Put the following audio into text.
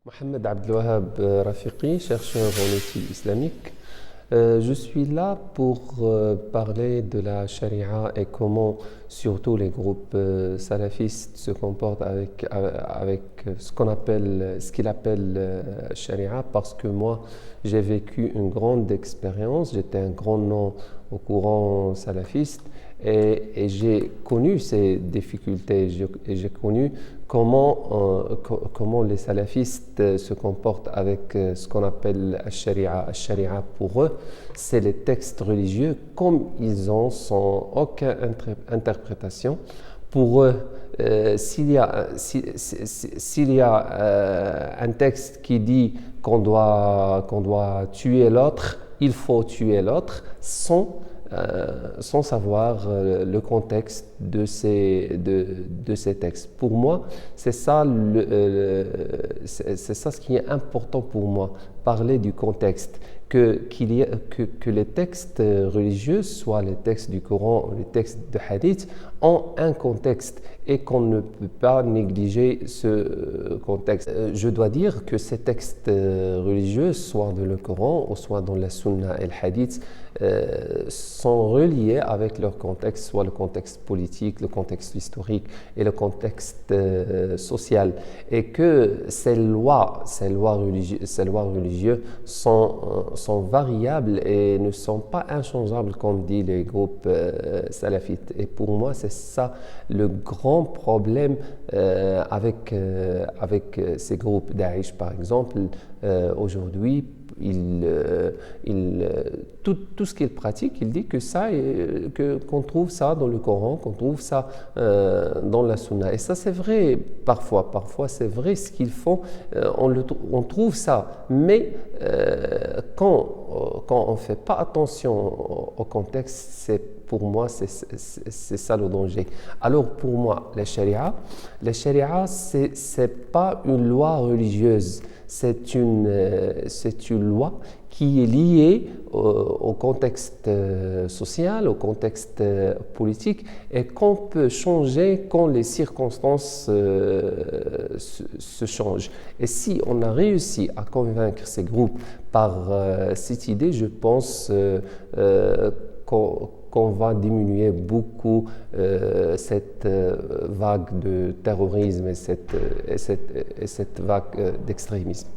Mohamed Abdelwahab Rafiqi, chercheur en études islamiques. Je suis là pour parler de la charia et comment surtout les groupes salafistes se comportent avec ce qu'il appelle charia, parce que moi j'ai vécu une grande expérience, j'étais un grand nom au courant salafiste et j'ai connu ces difficultés et j'ai connu comment les salafistes se comportent avec ce qu'on appelle la sharia. La sharia pour eux, c'est les textes religieux comme ils ont sans aucune interprétation. Pour eux, s'il y a un texte qui dit qu'on doit tuer l'autre, il faut tuer l'autre sans savoir le contexte de ces textes. Pour moi, c'est ça, c'est ça ce qui est important pour moi, parler du contexte. Que les textes religieux, soit les textes du Coran ou les textes de Hadith, ont un contexte et qu'on ne peut pas négliger ce contexte. Je dois dire que ces textes religieux, soit dans le Coran ou soit dans la Sunna et le Hadith, sont reliés avec leur contexte, soit le contexte politique, le contexte historique et le contexte social. Et que ces lois religieuses sont variables et ne sont pas inchangeables, comme disent les groupes salafites. Et pour moi, c'est ça le grand problème avec ces groupes. Daesh, par exemple, aujourd'hui, tout ce qu'il pratique, il dit que qu'on trouve ça dans le Coran, qu'on trouve ça dans la Sunna. Et ça, c'est vrai parfois c'est vrai ce qu'ils font, on trouve ça, mais quand on ne fait pas attention au contexte, pour moi, c'est ça le danger. Alors pour moi, la charia, c'est pas une loi religieuse, c'est une loi qui est liée au contexte social, au contexte politique, et qu'on peut changer quand les circonstances se changent. Et si on a réussi à convaincre ces groupes par cette idée, je pense qu'on va diminuer beaucoup cette vague de terrorisme et cette vague d'extrémisme.